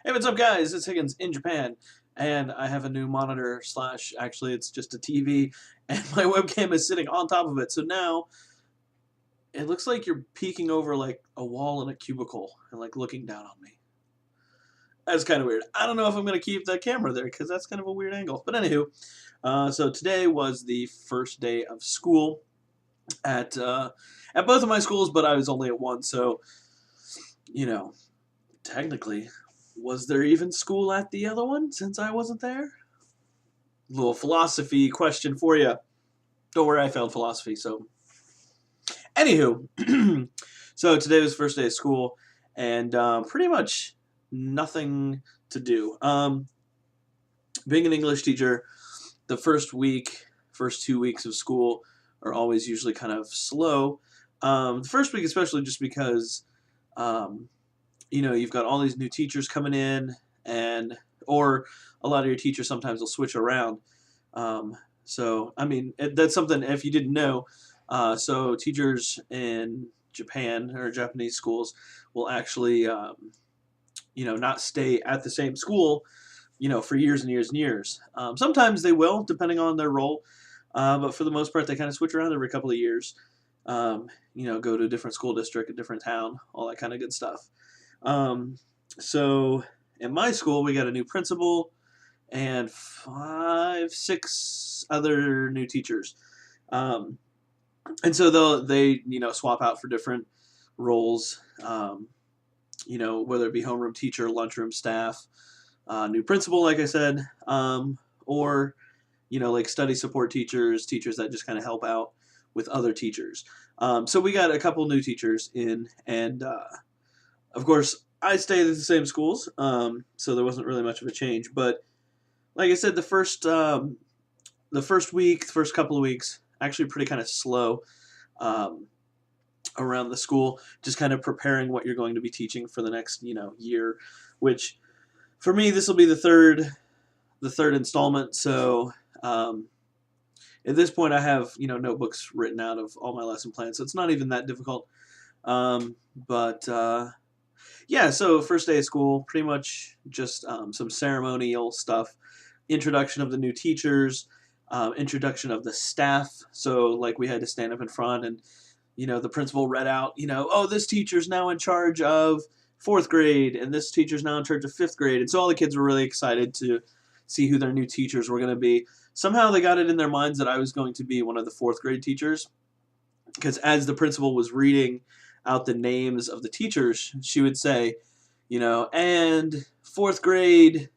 Hey, what's up, guys? It's Higgins in Japan, and I have a new monitor slash. Actually, it's just a TV, and my webcam is sitting on top of it. So now it looks like you're peeking over like a wall in a cubicle and like looking down on me. That's kind of weird. I don't know if I'm gonna keep the camera there because that's kind of a weird angle. But anywho, so today was the first day of school at both of my schools, but I was only at one, so you know, technically, was there even school at the other one since I wasn't there? Little philosophy question for you. Don't worry, I failed philosophy. So, anywho, so today was first day of school, and pretty much nothing to do. Being an English teacher, the first 2 weeks of school are always usually kind of slow. The first week, especially, just because um, you've got all these new teachers coming in, and or a lot of your teachers sometimes will switch around. So I mean, that's something if you didn't know. So teachers in Japan or Japanese schools will actually not stay at the same school for years and years and years. Sometimes they will, depending on their role, but for the most part, they kind of switch around every couple of years. Go to a different school district, a different town, all that kind of good stuff. So in my school, we got a new principal and 5, 6 other new teachers. And so they swap out for different roles. Whether it be homeroom teacher, lunchroom staff, new principal, like I said, or like study support teachers, teachers that just kind of help out with other teachers. So we got a couple new teachers in, and of course, I stayed at the same schools, so there wasn't really much of a change. But like I said, the first couple of weeks, actually pretty kind of slow around the school, just kind of preparing what you're going to be teaching for the next year. Which for me, this will be the third installment. So at this point, I have notebooks written out of all my lesson plans, so it's not even that difficult. But yeah, so first day of school, pretty much just some ceremonial stuff, introduction of the new teachers, introduction of the staff. So like we had to stand up in front, and the principal read out, oh, this teacher's now in charge of fourth grade, and this teacher's now in charge of fifth grade, and so all the kids were really excited to see who their new teachers were going to be. Somehow they got it in their minds that I was going to be one of the fourth grade teachers, because as the principal was reading out the names of the teachers, she would say, and fourth grade,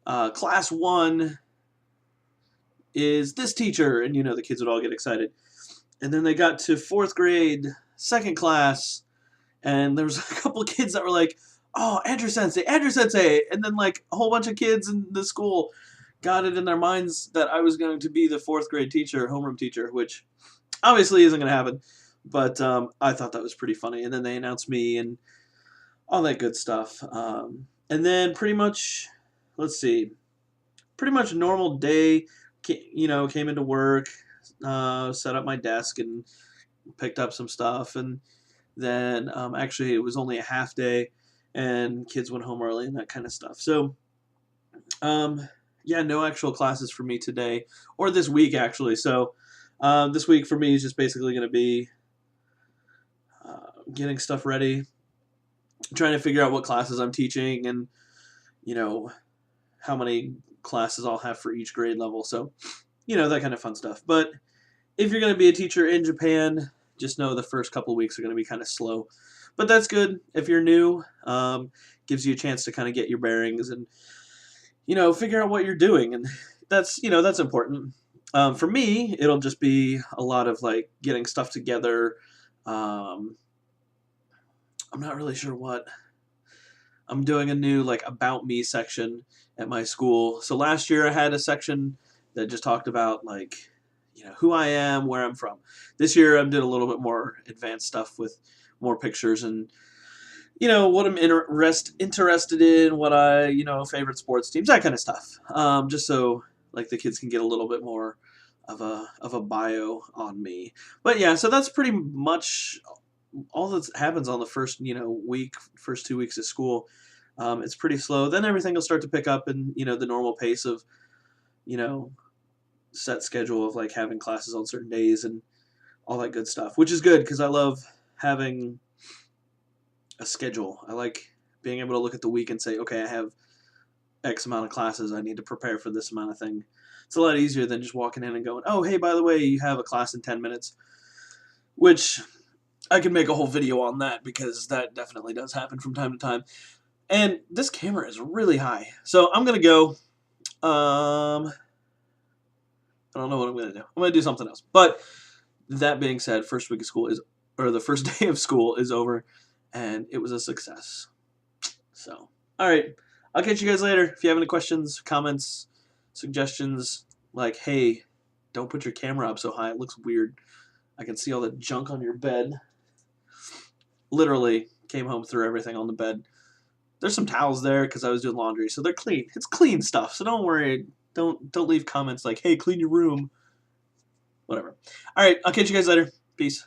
class 1 is this teacher, and the kids would all get excited. And then they got to fourth grade, second class, and there was a couple of kids that were like, oh, Andrew Sensei, Andrew Sensei, and then like a whole bunch of kids in the school got it in their minds that I was going to be the fourth grade teacher, homeroom teacher, which obviously isn't going to happen. But I thought that was pretty funny. And then they announced me and all that good stuff. And then pretty much, let's see, pretty much normal day, came into work, set up my desk and picked up some stuff. And then actually it was only a half day and kids went home early and that kind of stuff. So, yeah, no actual classes for me today or this week, actually. So this week for me is just basically going to be getting stuff ready, trying to figure out what classes I'm teaching, and how many classes I'll have for each grade level. So that kind of fun stuff. But if you're going to be a teacher in Japan, just know the first couple of weeks are going to be kind of slow. But that's good if you're new. Gives you a chance to kind of get your bearings and figure out what you're doing, and that's important. For me, it'll just be a lot of like getting stuff together. I'm not really sure what. I'm doing a new like about me section at my school. So last year I had a section that just talked about like who I am, where I'm from. This year I did a little bit more advanced stuff with more pictures and what I'm interested in, what I favorite sports teams, that kind of stuff. Just so like the kids can get a little bit more of a bio on me. But yeah, so that's pretty much all that happens on the first first 2 weeks of school. it's pretty slow. Then everything will start to pick up in, the normal pace of, set schedule of like having classes on certain days and all that good stuff, which is good because I love having a schedule. I like being able to look at the week and say, okay, I have X amount of classes. I need to prepare for this amount of thing. It's a lot easier than just walking in and going, oh, hey, by the way, you have a class in 10 minutes, which I can make a whole video on that because that definitely does happen from time to time. And this camera is really high. So I'm going to go. I don't know what I'm going to do. I'm going to do something else. But that being said, first week of school the first day of school is over, and it was a success. So, all right. I'll catch you guys later. If you have any questions, comments, suggestions, like, hey, don't put your camera up so high. It looks weird. I can see all the junk on your bed. Literally came home, threw everything on the bed. There's some towels there because I was doing laundry, so they're clean. It's clean stuff, so don't worry. Don't leave comments like, hey, clean your room. Whatever. All right, I'll catch you guys later. Peace.